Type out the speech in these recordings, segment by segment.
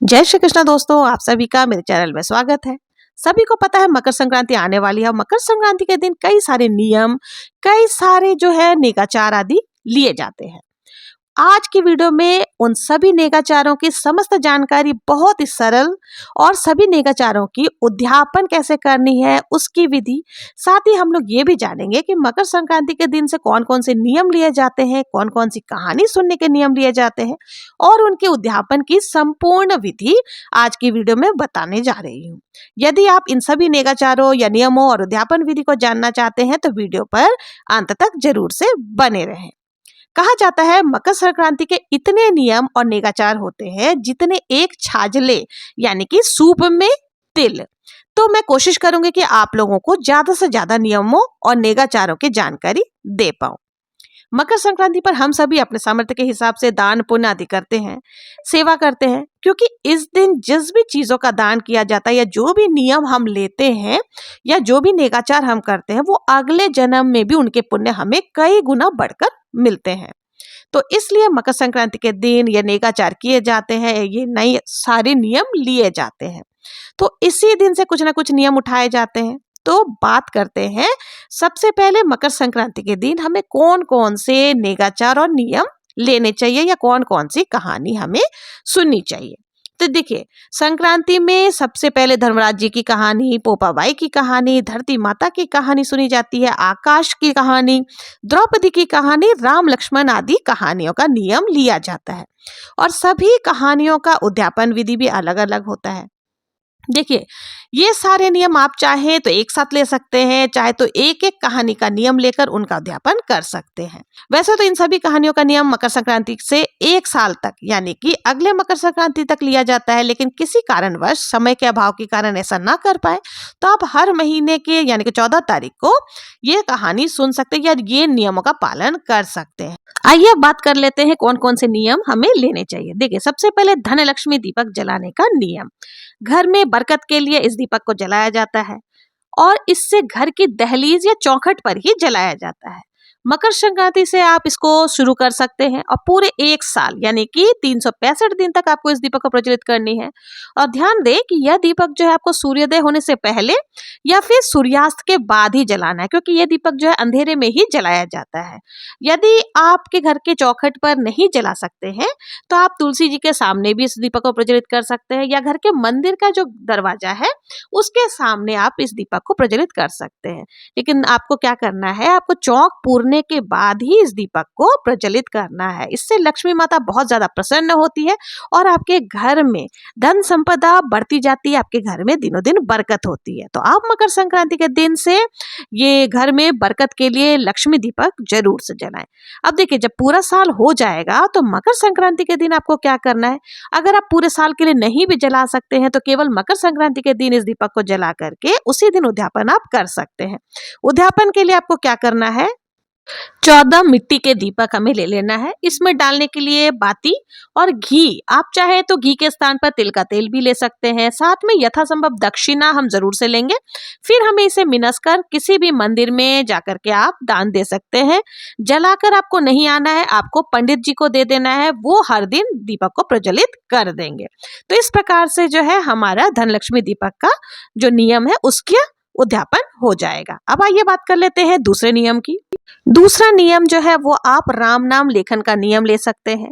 जय श्री कृष्ण दोस्तों, आप सभी का मेरे चैनल में स्वागत है। सभी को पता है मकर संक्रांति आने वाली है। मकर संक्रांति के दिन कई सारे नियम, कई सारे जो है नेकाचार आदि लिए जाते हैं। आज की वीडियो में उन सभी नेकाचारों की समस्त जानकारी बहुत ही सरल और सभी नेकाचारों की उद्यापन कैसे करनी है उसकी विधि, साथ ही हम लोग ये भी जानेंगे कि मकर संक्रांति के दिन से कौन कौन से नियम लिए जाते हैं, कौन कौन सी कहानी सुनने के नियम लिए जाते हैं और उनके उद्यापन की संपूर्ण विधि आज की वीडियो में बताने जा रही हूँ। यदि आप इन सभी नेकाचारों या नियमों और उद्यापन विधि को जानना चाहते हैं तो वीडियो पर अंत तक जरूर से बने रहें। कहा जाता है मकर संक्रांति के इतने नियम और नेकाचार होते हैं जितने एक छाजले यानी कि सूप में तिल। तो मैं कोशिश करूंगी कि आप लोगों को ज्यादा से ज्यादा नियमों और नेकाचारों की जानकारी दे पाऊं। मकर संक्रांति पर हम सभी अपने सामर्थ्य के हिसाब से दान पुण्य आदि करते हैं, सेवा करते हैं, क्योंकि इस दिन जिस भी चीजों का दान किया जाता है या जो भी नियम हम लेते हैं या जो भी नेकाचार हम करते हैं वो अगले जन्म में भी उनके पुण्य हमें कई गुना बढ़कर मिलते हैं। तो इसलिए मकर संक्रांति के दिन ये नेकाचार किए जाते हैं, ये नए सारे नियम लिए जाते हैं। तो इसी दिन से कुछ ना कुछ नियम उठाए जाते हैं। तो बात करते हैं सबसे पहले मकर संक्रांति के दिन हमें कौन कौन से नेकाचार और नियम लेने चाहिए या कौन कौन सी कहानी हमें सुननी चाहिए। तो देखिए, संक्रांति में सबसे पहले धर्मराज जी की कहानी, पोपाबाई की कहानी, धरती माता की कहानी सुनी जाती है, आकाश की कहानी, द्रौपदी की कहानी, राम लक्ष्मण आदि कहानियों का नियम लिया जाता है। और सभी कहानियों का उद्यापन विधि भी अलग अलग होता है। देखिए, ये सारे नियम आप चाहें तो एक साथ ले सकते हैं, चाहे तो एक एक कहानी का नियम लेकर उनका अध्यापन कर सकते हैं। वैसे तो इन सभी कहानियों का नियम मकर संक्रांति से एक साल तक यानी कि अगले मकर संक्रांति तक लिया जाता है, लेकिन किसी कारणवश समय के अभाव के कारण ऐसा ना कर पाए तो आप हर महीने के यानी कि 14 तारीख को ये कहानी सुन सकते हैं या ये नियमों का पालन कर सकते हैं। आइए बात कर लेते हैं कौन कौन से नियम हमें लेने चाहिए। देखिए, सबसे पहले धन लक्ष्मी दीपक जलाने का नियम। घर में बरकत के लिए इस दीपक को जलाया जाता है और इससे घर की दहलीज या चौखट पर ही जलाया जाता है। मकर संक्रांति से आप इसको शुरू कर सकते हैं और पूरे एक साल यानी कि 365 दिन तक आपको इस दीपक को प्रज्वलित करनी है। और ध्यान दें कि यह दीपक जो है आपको सूर्योदय होने से पहले या फिर सूर्यास्त के बाद ही जलाना है, क्योंकि यह दीपक जो है अंधेरे में ही जलाया जाता है। यदि आपके घर के चौखट पर नहीं जला सकते हैं तो आप तुलसी जी के सामने भी इस दीपक को प्रज्वलित कर सकते हैं या घर के मंदिर का जो दरवाजा है उसके सामने आप इस दीपक को प्रज्वलित कर सकते हैं। लेकिन आपको क्या करना है, आपको चौक पूरने के बाद ही इस दीपक को प्रज्वलित करना है। इससे लक्ष्मी माता बहुत ज्यादा प्रसन्न होती है और आपके घर में धन संपदा बढ़ती जाती है, आपके घर में दिनों दिन बरकत होती है। तो आप मकर संक्रांति के दिन से ये घर में बरकत के लिए लक्ष्मी दीपक जरूर से जलाएं। अब देखिए, जब पूरा साल हो जाएगा तो मकर संक्रांति के दिन आपको क्या करना है। अगर आप पूरे साल के लिए नहीं भी जला सकते हैं तो केवल मकर संक्रांति के दिन इस दीपक को जला करके उसी दिन उद्यापन आप कर सकते हैं। उद्यापन के लिए आपको क्या करना है, 14 मिट्टी के दीपक हमें ले लेना है। इसमें डालने के लिए बाती और घी, आप चाहे तो घी के स्थान पर तिल का तेल भी ले सकते हैं। साथ में यथासंभव दक्षिणा हम जरूर से लेंगे। फिर हमें इसे मिनस कर किसी भी मंदिर में जाकर के आप दान दे सकते हैं। जलाकर आपको नहीं आना है, आपको पंडित जी को दे देना है, वो हर दिन दीपक को प्रज्वलित कर देंगे। तो इस प्रकार से जो है हमारा धनलक्ष्मी दीपक का जो नियम है उसका उद्यापन हो जाएगा। अब आइए बात कर लेते हैं दूसरे नियम की। दूसरा नियम जो है वो आप राम नाम लेखन का नियम ले सकते हैं।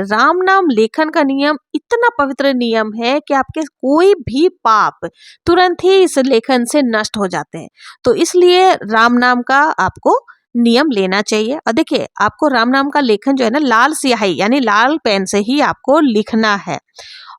राम नाम लेखन का नियम इतना पवित्र नियम है कि आपके कोई भी पाप तुरंत ही इस लेखन से नष्ट हो जाते हैं। तो इसलिए राम नाम का आपको नियम लेना चाहिए। और देखिए, आपको राम नाम का लेखन जो है ना लाल स्याही यानी लाल पेन से ही आपको लिखना है।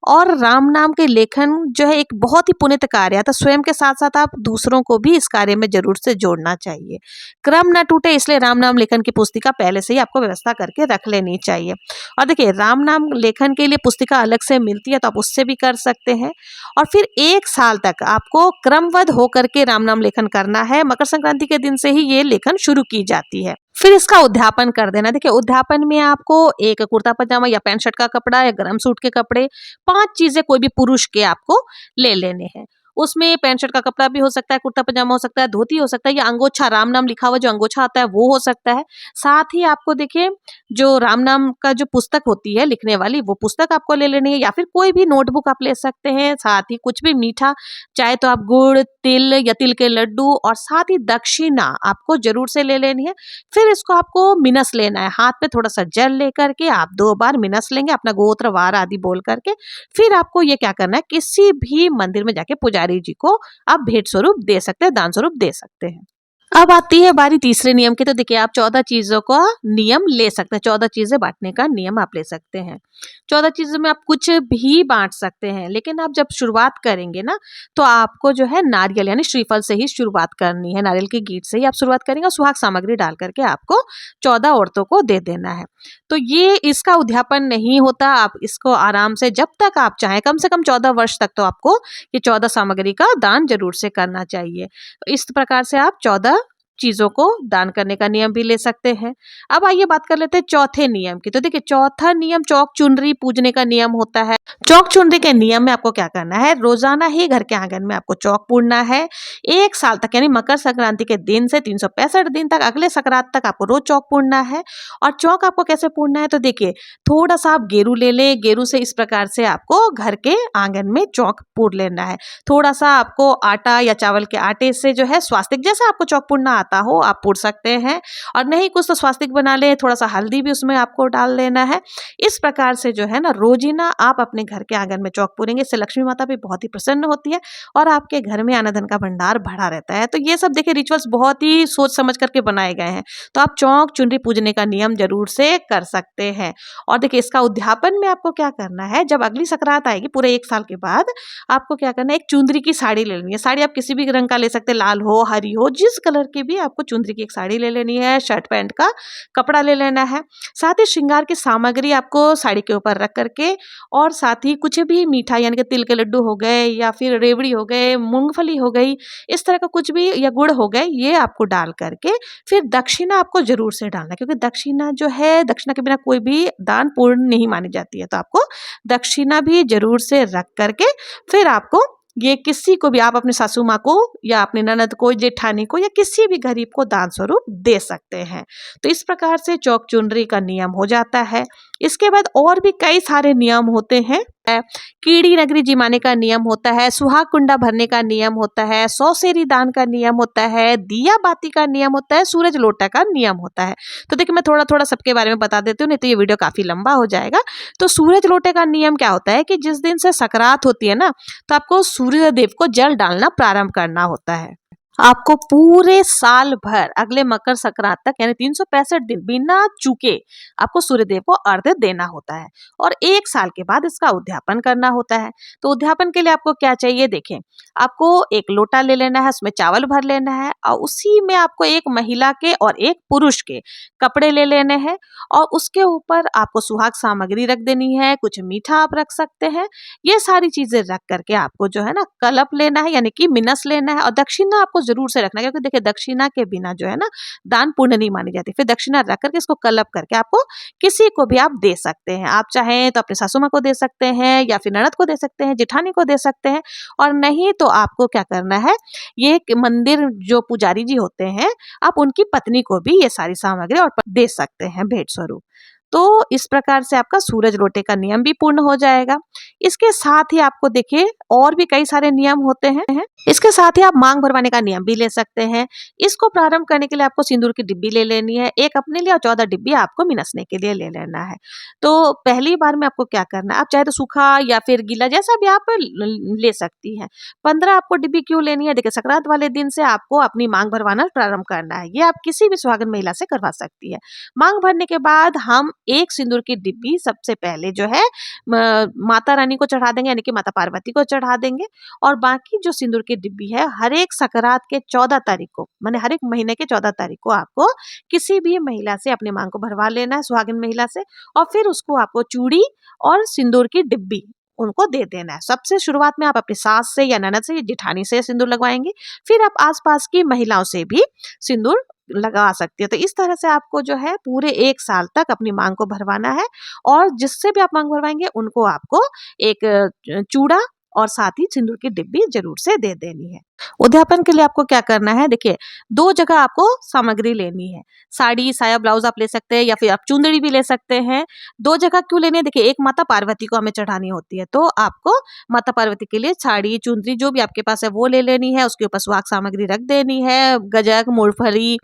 और राम नाम के लेखन जो है एक बहुत ही पुण्य कार्य है, तो स्वयं के साथ साथ आप दूसरों को भी इस कार्य में जरूर से जोड़ना चाहिए। क्रम ना टूटे इसलिए राम नाम लेखन की पुस्तिका पहले से ही आपको व्यवस्था करके रख लेनी चाहिए। और देखिए, राम नाम लेखन के लिए पुस्तिका अलग से मिलती है तो आप उससे भी कर सकते हैं। और फिर एक साल तक आपको क्रमबद्ध होकर के राम नाम लेखन करना है। मकर संक्रांति के दिन से ही ये लेखन शुरू की जाती है। फिर इसका उद्यापन कर देना। देखिए, उद्यापन में आपको एक कुर्ता पजामा या पैंट शर्ट का कपड़ा या गर्म सूट के कपड़े, 5 चीजें कोई भी पुरुष के आपको ले लेने हैं। उसमें पैंट शर्ट का कपड़ा भी हो सकता है, कुर्ता पजामा हो सकता है, धोती हो सकता है, या अंगोछा, राम नाम लिखा हुआ जो अंगोछा आता है वो हो सकता है। साथ ही आपको देखिए जो राम नाम का जो पुस्तक होती है लिखने वाली, वो पुस्तक आपको ले लेनी है, या फिर कोई भी नोटबुक आप ले सकते हैं। साथ ही कुछ भी मीठा, चाहे तो आप गुड़, तिल या तिल के लड्डू, और साथ ही दक्षिणा आपको जरूर से ले लेनी है। फिर इसको आपको मिनस लेना है, हाथ में थोड़ा सा जल लेकर के आप 2 बार मिनस लेंगे अपना गोत्र वार आदि बोल करके। फिर आपको ये क्या करना है, किसी भी मंदिर में जाके पुजारी जी को आप भेंट स्वरूप दे सकते हैं, दान स्वरूप दे सकते हैं। अब आती है बारी तीसरे नियम की। तो देखिए आप 14 चीजों का नियम ले सकते हैं, 14 चीजें बांटने का नियम आप ले सकते हैं। 14 चीजों में आप कुछ भी बांट सकते हैं, लेकिन आप जब शुरुआत करेंगे ना, तो आपको जो है नारियल यानी श्रीफल से ही शुरुआत करनी है, नारियल की गीट से ही आप शुरुआत करेंगे और सुहाग सामग्री डाल करके आपको 14 औरतों को दे देना है। तो ये इसका उद्यापन नहीं होता, आप इसको आराम से जब तक आप चाहें, कम से कम 14 वर्ष तक तो आपको ये 14 सामग्री का दान जरूर से करना चाहिए। तो इस प्रकार से आप 14 चीजों को दान करने का नियम भी ले सकते हैं। अब आइए बात कर लेते हैं चौथे नियम की। तो देखिए चौथा नियम चौक चुनरी पूजने का नियम होता है। चौक चुनरी के नियम में आपको क्या करना है, रोजाना ही घर के आंगन में आपको चौक पूजना है। 1 साल तक यानी मकर संक्रांति के दिन से 365 दिन तक, अगले संक्रांत तक आपको रोज चौक पूजना है। और चौक आपको कैसे पूजना है, तो देखिए थोड़ा सा आप गेरू ले लें, गेरू से इस प्रकार से आपको घर के आंगन में चौक पूर लेना है। थोड़ा सा आपको आटा या चावल के आटे से जो है स्वास्तिक जैसा आपको चौक पूरना आता हो आप पूर सकते हैं, और नहीं कुछ तो स्वास्तिक बना ले, थोड़ा सा हल्दी भी उसमें आपको डाल लेना है। इस प्रकार से जो है ना रोजीना आप अपने घर के आंगन में चौक पूरेंगे, इससे लक्ष्मी माता भी बहुत ही प्रसन्न होती है और आपके घर में अन्न धन का भंडार भरा रहता है। तो ये सब देखिए रिचुअल्स बहुत ही सोच समझ करके बनाए गए हैं, तो आप चौक चुनरी पूजने का नियम जरूर से कर सकते हैं। और देखिए इसका उद्यापन में आपको क्या करना है, जब अगली संक्रांत आएगी पूरे 1 साल के बाद, आपको क्या करना है, एक चुंदरी की साड़ी ले लेनी है। साड़ी आप किसी भी रंग का ले सकते हैं, लाल हो, हरी हो, जिस कलर की भी आपको चुंदरी की एक साड़ी ले लेनी है। शर्ट पैंट का कपड़ा ले लेना है। साथ ही श्रृंगार की सामग्री आपको साड़ी के ऊपर रख करके, और साथ ही कुछ भी मीठा यानी कि तिल के लड्डू हो गए, या फिर रेवड़ी हो गए, मूंगफली हो गई, इस तरह का कुछ भी, या गुड़ हो गए, ये आपको डाल करके फिर दक्षिणा आपको जरूर से डालना है, क्योंकि दक्षिणा जो है, दक्षिणा के बिना कोई भी दान पूर्ण नहीं मानी जाती है। तो आपको दक्षिणा भी जरूर से रख करके फिर आपको ये किसी को भी, आप अपने सासू माँ को या अपने ननद को, जेठानी को, या किसी भी गरीब को दान स्वरूप दे सकते हैं। तो इस प्रकार से चौक चुनरी का नियम हो जाता है। इसके बाद और भी कई सारे नियम होते हैं। कीड़ी नगरी जिमाने का नियम होता है, सुहाग कुंडा भरने का नियम होता है, सौसेरी दान का नियम होता है, दिया बाती का नियम होता है, सूरज लोटा का नियम होता है। तो देखिए मैं थोड़ा थोड़ा सबके बारे में बता देती हूँ, नहीं तो ये वीडियो काफी लंबा हो जाएगा। तो सूरज लोटे का नियम क्या होता है कि जिस दिन से सकरात होती है ना, तो आपको सूर्य देव को जल डालना प्रारंभ करना होता है। आपको पूरे साल भर अगले मकर संक्रांत तक यानी 365 दिन बिना चूके आपको सूर्यदेव को अर्घ्य देना होता है, और 1 साल के बाद इसका उद्यापन करना होता है। तो उद्यापन के लिए आपको क्या चाहिए, देखें आपको एक लोटा ले लेना है, उसमें चावल भर लेना है, और उसी में आपको एक महिला के और एक पुरुष के कपड़े ले लेने हैं, और उसके ऊपर आपको सुहाग सामग्री रख देनी है, कुछ मीठा आप रख सकते हैं। ये सारी चीजें रख करके आपको जो है ना कलप लेना है यानी कि मिनस लेना है, और दक्षिणा आपको जरूर से रखना है, क्योंकि देखिए दक्षिणा के बिना जो है ना दान पुण्य नहीं मानी जाती। फिर दक्षिणा रख करके इसको कलप करके आपको किसी को भी आप दे सकते हैं। आप चाहें तो अपने सासू माँ को दे सकते हैं, या फिर ननद को दे सकते हैं, जेठानी को दे सकते हैं, और नहीं तो आपको क्या करना है, ये मंदिर जो पुजारी जी होते हैं आप उनकी पत्नी को भी ये सारी सामग्री और दे सकते हैं भेंट स्वरूप। तो इस प्रकार से आपका सूरज लोटे का नियम भी पूर्ण हो जाएगा। इसके साथ ही आपको देखिए और भी कई सारे नियम होते हैं। इसके साथ ही आप मांग भरवाने का नियम भी ले सकते हैं। इसको प्रारंभ करने के लिए आपको सिंदूर की डिब्बी ले लेनी है, एक अपने लिए और 14 डिब्बी आपको मिनसने के लिए ले लेना है। तो पहली बार में आपको क्या करना है, आप चाहे तो सूखा या फिर गीला जैसा भी आप ले सकती हैं। 15 आपको डिब्बी क्यों लेनी है, देखिए संक्रांत वाले दिन से आपको अपनी मांग भरवाना प्रारंभ करना है। ये आप किसी भी सुहागन महिला से करवा सकती है। मांग भरने के बाद हम एक सिंदूर की डिब्बी सबसे पहले जो है माता रानी को चढ़ा देंगे, यानी कि माता पार्वती को चढ़ा देंगे, और बाकी जो सिंदूर की डिब्बी है हर एक संक्रांत के 14 तारीख को, माने हर एक महीने के 14 तारीख को आपको किसी भी महिला से अपनी मांग को भरवा लेना है, सुहागिन महिला से, और फिर उसको आपको चूड़ी और सिंदूर की डिब्बी उनको दे देना है। सबसे शुरुआत में आप अपनी सास से या ननद से या जेठानी से सिंदूर लगवाएंगे, फिर आप आसपास की महिलाओं से भी सिंदूर लगा सकती है। तो इस तरह से आपको जो है पूरे 1 साल तक अपनी मांग को भरवाना है, और जिससे भी आप मांग भरवाएंगे उनको आपको एक चूड़ा और साथ ही सिंदूर की डिब्बी जरूर से दे देनी है। उद्यापन के लिए आपको क्या करना है, देखिए 2 जगह आपको सामग्री लेनी है। साड़ी, साया, ब्लाउज आप ले सकते हैं या फिर आप चुंदड़ी भी ले सकते हैं। 2 जगह क्यों लेनी है, देखिए एक माता पार्वती को हमें चढ़ानी होती है, तो आपको माता पार्वती के लिए साड़ी, चुंदड़ी जो भी आपके पास है वो ले लेनी है। उसके ऊपर सुहाग सामग्री रख देनी है, गजक, मूंगफली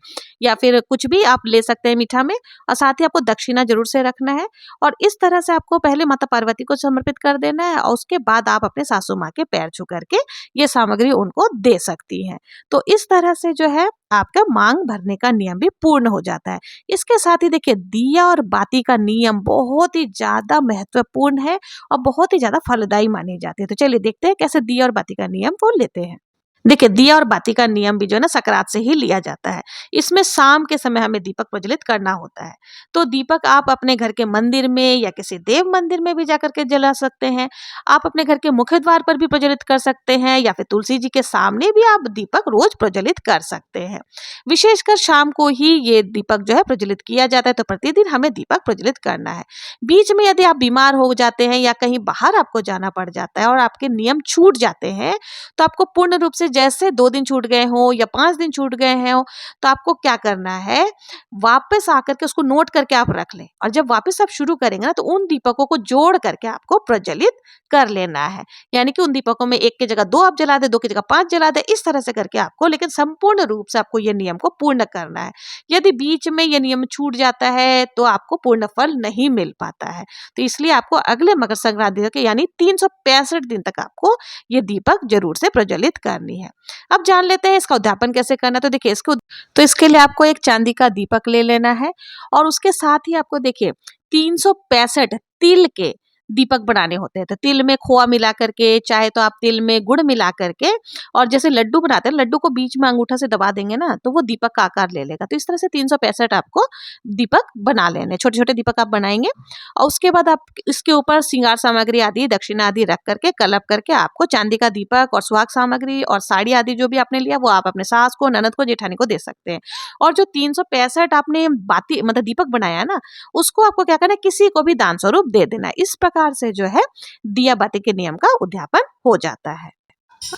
या फिर कुछ भी आप ले सकते हैं मीठा में। और साथ ही आपको दक्षिणा जरूर से रखना है। और इस तरह से आपको पहले माता पार्वती को समर्पित कर देना है और उसके बाद आप अपने सासू माँ के पैर छू करके ये सामग्री उनको दे सकती हैं। तो इस तरह से जो है आपका मांग भरने का नियम भी पूर्ण हो जाता है। इसके साथ ही देखिए दिया और बाती का नियम बहुत ही ज्यादा महत्वपूर्ण है और बहुत ही ज्यादा फलदायी मानी जाती है। तो चलिए देखते हैं कैसे दिया और बाती का नियम वो लेते हैं। देखिए दिया और बाती का नियम भी जो है ना सकरात से ही लिया जाता है। इसमें शाम के समय हमें दीपक प्रज्वलित करना होता है। तो दीपक आप अपने घर के मंदिर में या किसी देव मंदिर में भी जाकर के जला सकते हैं। आप अपने घर के मुख्य द्वार पर भी प्रज्वलित कर सकते हैं या फिर तुलसी जी के सामने भी आप दीपक रोज प्रज्वलित कर सकते हैं। विशेषकर शाम को ही ये दीपक जो है प्रज्वलित किया जाता है, तो प्रतिदिन हमें दीपक प्रज्वलित करना है। बीच में यदि आप बीमार हो जाते हैं या कहीं बाहर आपको जाना पड़ जाता है और आपके नियम छूट जाते हैं, तो आपको पूर्ण रूप से जैसे 2 दिन छूट गए हो या 5 दिन छूट गए हो, तो आपको क्या करना है, वापस आकर के उसको नोट करके आप रख लें और जब वापस आप शुरू करेंगे ना, तो उन दीपकों को जोड़ करके आपको प्रज्वलित कर लेना है। यानी कि उन दीपकों में 1 की जगह 2 आप जला दे, 2 की जगह 5 जला दे, इस तरह से करके आपको, लेकिन संपूर्ण रूप से आपको ये नियम को पूर्ण करना है। यदि बीच में ये नियम छूट जाता है तो आपको पूर्ण फल नहीं मिल पाता है। तो इसलिए आपको अगले मकर संक्रांति तक यानी 365 दिन तक आपको ये दीपक जरूर से प्रज्वलित करनी है। अब जान लेते हैं इसका उद्यापन कैसे करना है। तो देखिए इसके लिए आपको एक चांदी का दीपक ले लेना है और उसके साथ ही आपको देखिए 365 तिल के दीपक बनाने होते हैं। तो तिल में खोआ मिला करके, चाहे तो आप तिल में गुड़ मिला करके, और जैसे लड्डू बनाते हैं, लड्डू को बीच में अंगूठा से दबा देंगे ना, तो वो दीपक का आकार ले लेगा। तो इस तरह से 365 आपको दीपक बना लेने, छोटे छोटे दीपक आप बनाएंगे और उसके बाद आप इसके ऊपर श्रृंगार सामग्री आदि, दक्षिणा आदि रख करके कलप करके आपको चांदी का दीपक और सुहाग सामग्री और साड़ी आदि जो भी आपने लिया वो आप अपने सास को, ननद को, जेठानी को दे सकते हैं। और जो 365 आपने बाती मतलब दीपक बनाया है ना, उसको आपको क्या करना है, किसी को भी दान स्वरूप दे देना है। इस प्रकार से जो है दिया बाती के नियम का उद्यापन हो जाता है।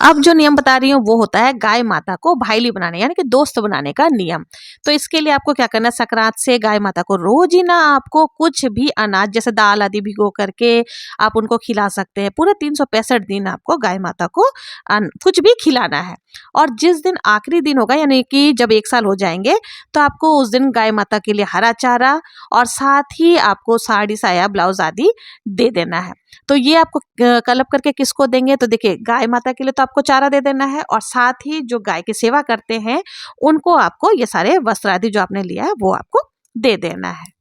अब जो नियम बता रही हूँ वो होता है गाय माता को भाईली बनाने यानी कि दोस्त बनाने का नियम। तो इसके लिए आपको क्या करना है, सकरात से गाय माता को रोज ही ना आपको कुछ भी अनाज जैसे दाल आदि भिगो करके आप उनको खिला सकते हैं। पूरे 365 दिन आपको गाय माता को कुछ भी खिलाना है। और जिस दिन आखिरी दिन होगा यानी कि जब 1 साल हो जाएंगे, तो आपको उस दिन गाय माता के लिए हरा चारा और साथ ही आपको साड़ी, साया, ब्लाउज आदि दे देना है। तो ये आपको कलप करके किसको देंगे, तो देखिए गाय माता के लिए तो आपको चारा दे देना है और साथ ही जो गाय की सेवा करते हैं उनको आपको ये सारे वस्त्र आदि जो आपने लिया है वो आपको दे देना है।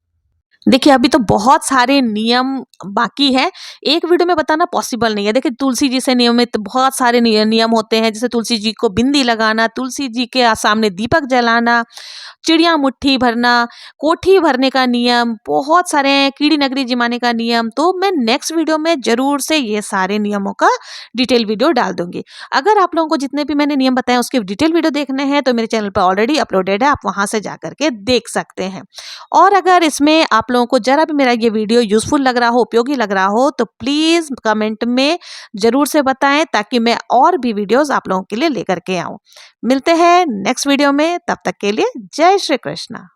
देखिए अभी तो बहुत सारे नियम बाकी है, एक वीडियो में बताना पॉसिबल नहीं है। देखिए तुलसी जी से नियमित बहुत सारे नियम होते हैं, जैसे तुलसी जी को बिंदी लगाना, तुलसी जी के सामने दीपक जलाना, चिड़िया मुट्ठी भरना, कोठी भरने का नियम, बहुत सारे हैं, कीड़ी नगरी जिमाने का नियम। तो मैं नेक्स्ट वीडियो में जरूर से ये सारे नियमों का डिटेल वीडियो डाल दूंगी। अगर आप लोगों को जितने भी मैंने नियम बताए उसके डिटेल वीडियो देखने हैं तो मेरे चैनल पर ऑलरेडी अपलोडेड है, आप वहां से जाकर के देख सकते हैं। और अगर इसमें आप लोगों को जरा भी मेरा ये वीडियो यूजफुल लग रहा हो, उपयोगी लग रहा हो, तो प्लीज कमेंट में जरूर से बताएं ताकि मैं और भी वीडियोस आप लोगों के लिए लेकर के आऊं। मिलते हैं नेक्स्ट वीडियो में, तब तक के लिए जय श्री कृष्णा।